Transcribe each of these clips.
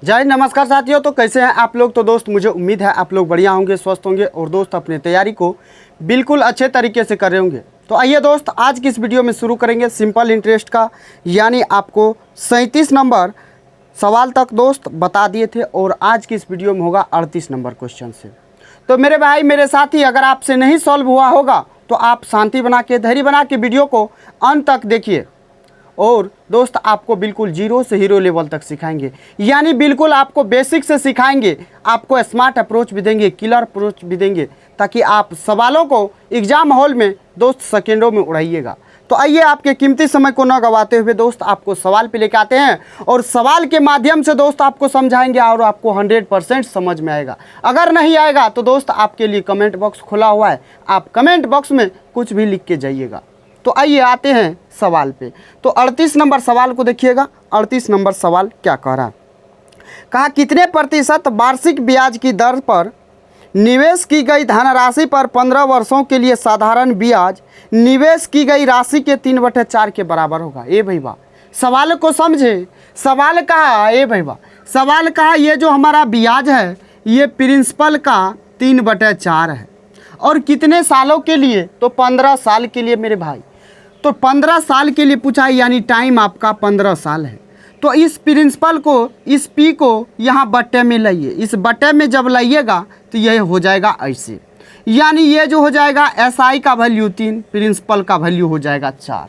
जय नमस्कार साथियों। तो कैसे हैं आप लोग। तो दोस्त मुझे उम्मीद है आप लोग बढ़िया होंगे, स्वस्थ होंगे और दोस्त अपनी तैयारी को बिल्कुल अच्छे तरीके से कर रहे होंगे। तो आइए दोस्त आज की इस वीडियो में शुरू करेंगे सिंपल इंटरेस्ट का, यानी आपको 37 नंबर सवाल तक दोस्त बता दिए थे और आज की इस वीडियो में होगा 38 नंबर क्वेश्चन से। तो मेरे भाई मेरे साथी, अगर आपसे नहीं सॉल्व हुआ होगा तो आप शांति बना के, धैर्य बना के वीडियो को अंत तक देखिए और दोस्त आपको बिल्कुल जीरो से हीरो लेवल तक सिखाएंगे, यानी बिल्कुल आपको बेसिक से सिखाएंगे, आपको स्मार्ट अप्रोच भी देंगे, किलर अप्रोच भी देंगे, ताकि आप सवालों को एग्जाम हॉल में दोस्त सेकेंडों में उड़ाइएगा। तो आइए आपके कीमती समय को न गवाते हुए दोस्त आपको सवाल पे लेके आते हैं और सवाल के माध्यम से दोस्त आपको समझाएंगे और आपको 100% समझ में आएगा। अगर नहीं आएगा तो दोस्त आपके लिए कमेंट बॉक्स खुला हुआ है, आप कमेंट बॉक्स में कुछ भी लिख के जाइएगा। तो आइए आते हैं सवाल पे। तो 38 नंबर सवाल को देखिएगा। 38 नंबर सवाल क्या कह रहा है, कहा कितने प्रतिशत वार्षिक ब्याज की दर पर निवेश की गई धनराशि पर 15 वर्षों के लिए साधारण ब्याज निवेश की गई राशि के 3/4 के बराबर होगा। ए भाई वाह, सवाल को समझे। सवाल कहा ए भाई वाह, सवाल कहा ये जो हमारा ब्याज है ये प्रिंसिपल का 3/4 है और कितने सालों के लिए, तो 15 साल के लिए मेरे भाई। तो 15 साल के लिए पूछा है, यानी टाइम आपका 15 साल है। तो इस प्रिंसिपल को, इस पी को यहाँ बट्टे में लाइए। इस बट्टे में जब लाइएगा तो यह हो जाएगा ऐसे, यानी ये जो हो जाएगा एसआई का वैल्यू 3, प्रिंसिपल का वैल्यू हो जाएगा 4,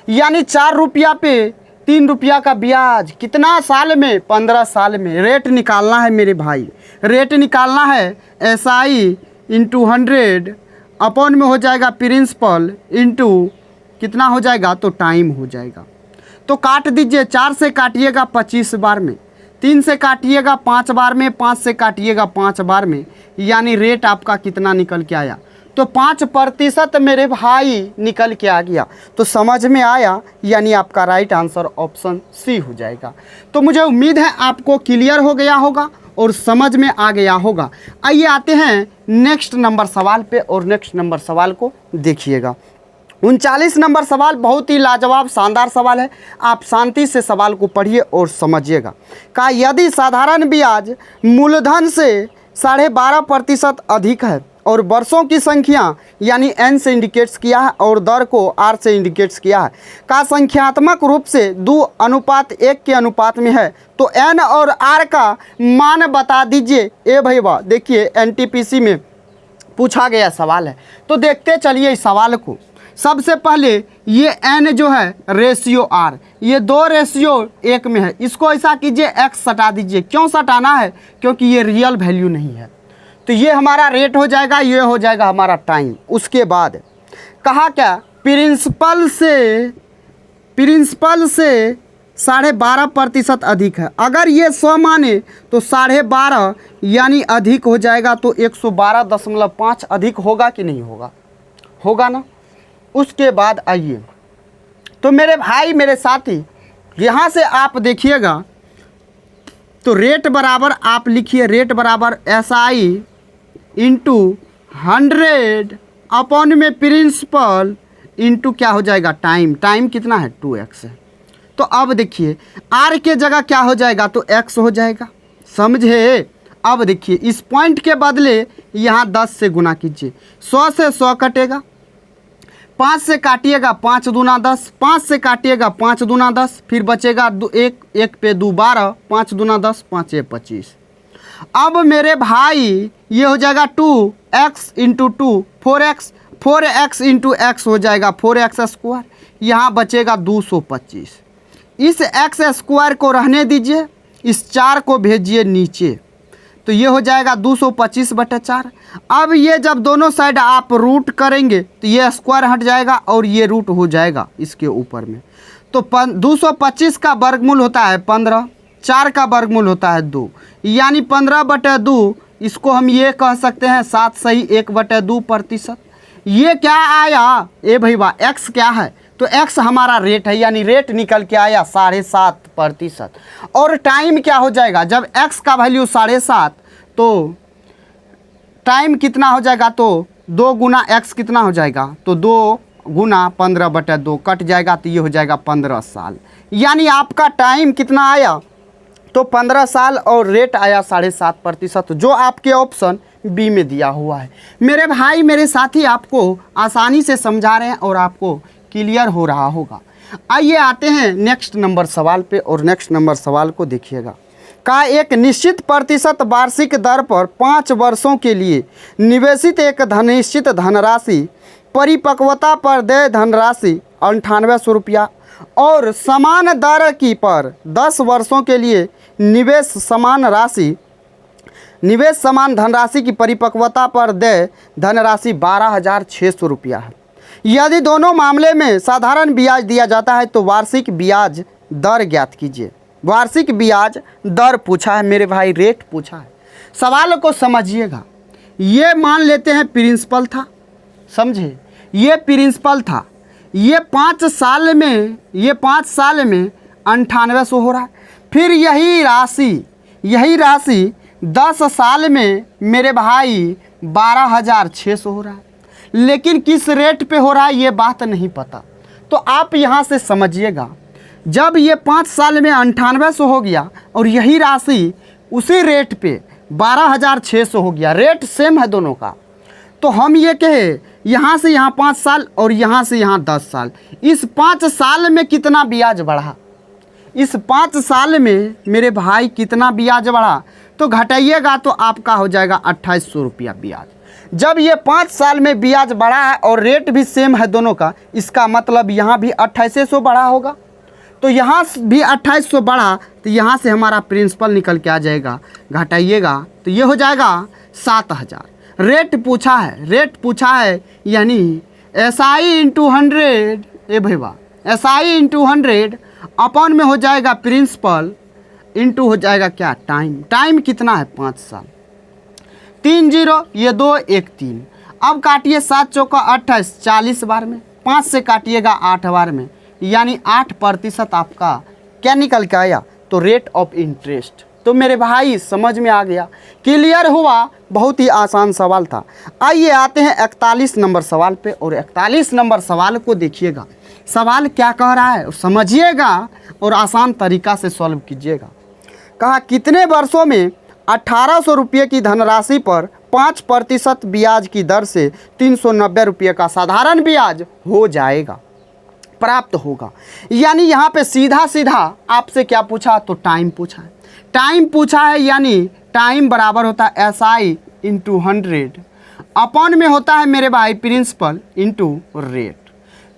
यानी 4 रुपया पे 3 रुपया का ब्याज। कितना साल में, 15 साल में। रेट निकालना है मेरे भाई, रेट निकालना है। एसआई इंटू 100 अपॉन में हो जाएगा प्रिंसिपल इंटू कितना हो जाएगा, तो टाइम हो जाएगा। तो काट दीजिए, 4 से काटिएगा 25 बार में, 3 से काटिएगा 5 बार में, 5 से काटिएगा 5 बार में, यानी रेट आपका कितना निकल के आया, तो 5% मेरे भाई निकल के आ गया। तो समझ में आया, यानी आपका राइट आंसर ऑप्शन सी हो जाएगा। तो मुझे उम्मीद है आपको क्लियर हो गया होगा और समझ में आ गया होगा। आइए आते हैं नेक्स्ट नंबर सवाल पे और नेक्स्ट नंबर सवाल को देखिएगा। 39 नंबर सवाल बहुत ही लाजवाब शानदार सवाल है। आप शांति से सवाल को पढ़िए और समझिएगा। कहा यदि साधारण ब्याज मूलधन से 12.5% अधिक है और वर्षों की संख्या यानी एन से इंडिकेट्स किया है और दर को आर से इंडिकेट्स किया है, का संख्यात्मक रूप से 2:1 के अनुपात में है, तो एन और आर का मान बता दीजिए। ए भाई वाह, देखिए एनटीपीसी में पूछा गया सवाल है, तो देखते चलिए इस सवाल को। सबसे पहले ये n जो है रेशियो r, ये 2:1 में है, इसको ऐसा कीजिए x सटा दीजिए। क्यों सटाना है, क्योंकि ये रियल वैल्यू नहीं है। तो ये हमारा रेट हो जाएगा, ये हो जाएगा हमारा टाइम। उसके बाद कहा क्या, प्रिंसिपल से 12.5% अधिक है। अगर ये 100 माने तो 12.5 यानी अधिक हो जाएगा, तो 112.5 अधिक होगा कि नहीं होगा, होगा ना। उसके बाद आइए, तो मेरे भाई मेरे साथी यहाँ से आप देखिएगा, तो रेट बराबर आप लिखिए, रेट बराबर एसआई इंटू 100 अपॉन में प्रिंसिपल इंटू क्या हो जाएगा टाइम। टाइम कितना है, 2x है। तो अब देखिए आर के जगह क्या हो जाएगा, तो x हो जाएगा, समझे। अब देखिए इस पॉइंट के बदले यहाँ 10 से गुना कीजिए, 100 से 100 कटेगा, 5 से काटिएगा 5 दूना 10, 5 से काटिएगा 5 दूना 10, फिर बचेगा 1 पे 2 12, 5 दूना 10, 5 ये 25। अब मेरे भाई ये हो जाएगा 2x into 2 4x into x हो जाएगा 4x स्क्वायर, यहाँ बचेगा 225। इस x स्क्वायर को रहने दीजिए, इस 4 को भेजिए नीचे, तो ये हो जाएगा 225/4। अब ये जब दोनों साइड आप रूट करेंगे तो ये स्क्वायर हट जाएगा और ये रूट हो जाएगा इसके ऊपर में। तो 225 का वर्गमूल होता है 15, 4 का वर्गमूल होता है 2, यानी 15/2। इसको हम ये कह सकते हैं 7 सही 1/2%। ये क्या आया, ए भाई वाह, x क्या है, तो x हमारा रेट है, यानी रेट निकल के आया 7.5%। और टाइम क्या हो जाएगा, जब x का वैल्यू 7.5 तो टाइम कितना हो जाएगा, तो 2 गुना x कितना हो जाएगा, तो 2 गुना 15/2 कट जाएगा, तो ये हो जाएगा 15 साल। यानी आपका टाइम कितना आया, तो 15 साल और रेट आया 7.5%, जो आपके ऑप्शन बी में दिया हुआ है। मेरे भाई मेरे साथी आपको आसानी से समझा रहे हैं और आपको क्लियर हो रहा होगा। आइए आते हैं नेक्स्ट नंबर सवाल पे, और नेक्स्ट नंबर सवाल को देखिएगा। का एक निश्चित प्रतिशत वार्षिक दर पर 5 वर्षों के लिए निवेशित एक निश्चित धनराशि परिपक्वता पर देय धनराशि 9800 रुपया और समान दर की पर 10 वर्षों के लिए निवेश समान धनराशि की परिपक्वता पर देय धनराशि 12,600 रुपया है। यदि दोनों मामले में साधारण ब्याज दिया जाता है तो वार्षिक ब्याज दर ज्ञात कीजिए। वार्षिक ब्याज दर पूछा है मेरे भाई, रेट पूछा है। सवाल को समझिएगा। ये मान लेते हैं प्रिंसिपल था, समझे, ये प्रिंसिपल था, ये 5 साल में 9800 हो रहा है। फिर यही राशि 10 साल में मेरे भाई 12,600 हो रहा है। लेकिन किस रेट पे हो रहा है ये बात नहीं पता। तो आप यहाँ से समझिएगा, जब ये 5 साल में 9800 हो गया और यही राशि उसी रेट पे 12,600 हो गया, रेट सेम है दोनों का, तो हम ये कहे यहाँ से यहाँ 5 साल और यहाँ से यहाँ 10 साल, इस 5 साल में कितना ब्याज बढ़ा, इस 5 साल में मेरे भाई कितना ब्याज बढ़ा, तो घटाइएगा तो आपका हो जाएगा 2800 रुपया ब्याज। जब ये 5 साल में ब्याज बढ़ा है और रेट भी सेम है दोनों का, इसका मतलब यहाँ भी 2800 बढ़ा होगा। तो यहाँ भी 2800 बढ़ा, तो यहाँ से हमारा प्रिंसिपल निकल के आ जाएगा, घटाइएगा तो ये हो जाएगा 7000। रेट पूछा है यानी SI × 100, ए भैया SI × 100 अपॉन में हो जाएगा प्रिंसिपल इंटू हो जाएगा क्या, टाइम कितना है 5 साल। 3 0, ये 2 1 3। अब काटिए 7 चौका 28, 40 बार में, 5 से काटिएगा 8 बार में, यानी 8% आपका क्या निकल के आया, तो रेट ऑफ इंटरेस्ट। तो मेरे भाई समझ में आ गया, क्लियर हुआ, बहुत ही आसान सवाल था। आइए आते हैं 41 नंबर सवाल पे, और 41 नंबर सवाल को देखिएगा, सवाल क्या कह रहा है समझिएगा और आसान तरीका से सॉल्व कीजिएगा। कहा कितने वर्षों में 1800 रुपये की धनराशि पर 5% ब्याज की दर से 390 रुपये का साधारण ब्याज हो जाएगा, प्राप्त होगा। यानी यहाँ पे सीधा आपसे क्या पूछा, तो टाइम पूछा है। टाइम पूछा है यानी टाइम बराबर होता है SI × 100 अपॉन में होता है मेरे भाई प्रिंसिपल इंटू रेट।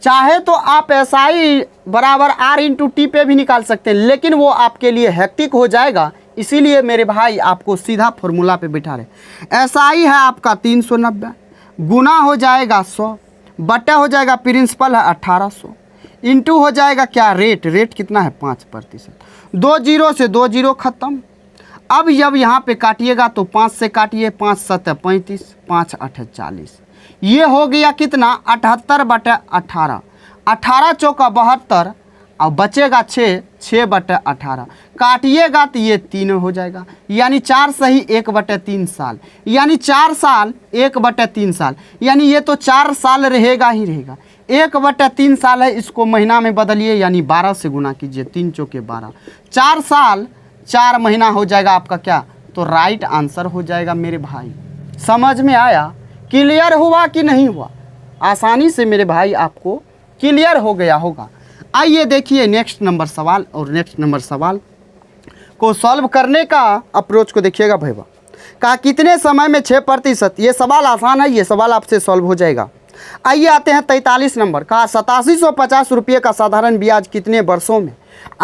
चाहे तो आप SI बराबर R × T पे भी निकाल सकते हैं, लेकिन वो आपके लिए हेक्टिक हो जाएगा, इसीलिए मेरे भाई आपको सीधा फॉर्मूला पे बिठा रहे। SI है आपका 390, गुना हो जाएगा 100, बटा हो जाएगा प्रिंसिपल है 1800, इंटू हो जाएगा क्या, रेट कितना है 5%। 2 0 से 2 0 ख़त्म। अब जब यहाँ पे काटिएगा तो 5 से काटिए, 5 7 35, 5 8 40, ये हो गया कितना 78/18, 18 चौका 72, और बचेगा 6 बटे 18, काटिएगा तो ये 3 हो जाएगा, यानी 4 सही 1/3 साल, यानी 4 साल 1/3 साल, यानी ये तो 4 साल रहेगा ही रहेगा। 1/3 साल है, इसको महीना में बदलिए, यानी 12 से गुना कीजिए, 3 चौके 12, 4 साल 4 महीना हो जाएगा आपका क्या, तो राइट आंसर हो जाएगा मेरे भाई। समझ में आया, क्लियर हुआ कि नहीं हुआ? आसानी से मेरे भाई आपको क्लियर हो गया होगा। आइए देखिए नेक्स्ट नंबर सवाल, और नेक्स्ट नंबर सवाल को सॉल्व करने का अप्रोच को देखिएगा भैया। कहा कितने समय में 6%, ये सवाल आसान है, ये सवाल आपसे सॉल्व हो जाएगा। आइए आते हैं 43 नंबर। कहा 8750 रुपये का साधारण ब्याज कितने वर्षों में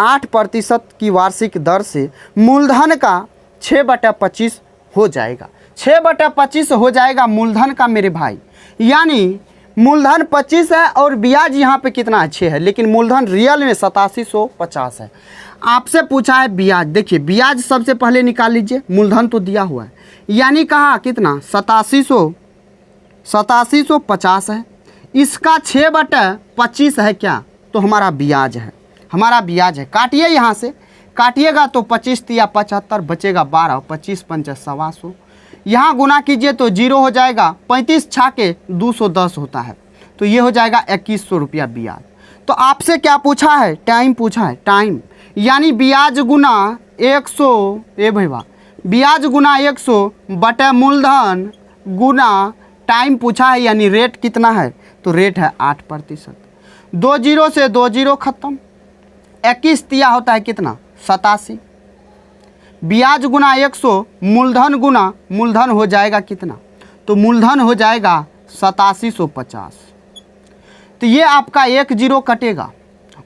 8% की वार्षिक दर से मूलधन का 6/25 हो जाएगा। 6/25 हो जाएगा मूलधन का मेरे भाई, यानी मूलधन 25 है और ब्याज यहाँ पे कितना है 6 है, लेकिन मूलधन रियल में 8750 है। आपसे पूछा है ब्याज, देखिए ब्याज सबसे पहले निकाल लीजिए, मूलधन तो दिया हुआ है, यानी कहा कितना 8750 है, इसका 6/25 है क्या, तो हमारा ब्याज है, काटिए यहाँ से, काटिएगा तो 25 × 75 बचेगा 12, 25 × 5 = 125, यहाँ गुना कीजिए तो 0 हो जाएगा, 35 × 210 होता है, तो ये हो जाएगा 2100 रुपया ब्याज। तो आपसे क्या पूछा है, टाइम पूछा है, टाइम, यानी ब्याज गुना 100 ए भैया ब्याज गुना 100 बटे मूलधन गुना टाइम पूछा है यानी रेट कितना है, तो रेट है 8%। 2 जीरो से 2 जीरो खत्म, 21 तिया होता है कितना 87। ब्याज गुना 100 मूलधन गुना मूलधन हो जाएगा कितना, तो मूलधन हो जाएगा 8750। तो ये आपका 1 जीरो कटेगा।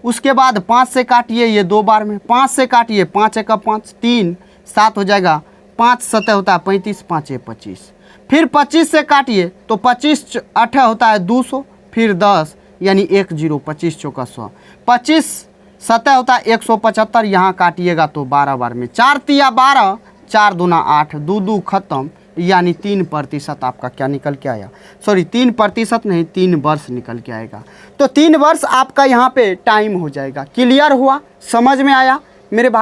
उसके बाद 5 से काटिए, ये 2 बार में 5 से काटिए, 5 एक 5 3 7 हो जाएगा, 5 7 होता है 35, 5 एक 25। फिर 25 से काटिए तो 25 8 होता है 200, फिर 10 यानी 1 जीरो, 25 चौका 100, 25 7 होता है 175। यहाँ काटिएगा तो 12 बार में 4 तिया 12, 4 दूना 8, 2 2 खत्म, यानी 3% आपका क्या निकल के आया, सॉरी 3% नहीं 3 वर्ष निकल के आएगा। तो 3 वर्ष आपका यहाँ पे टाइम हो जाएगा। क्लियर हुआ, समझ में आया मेरे भाई?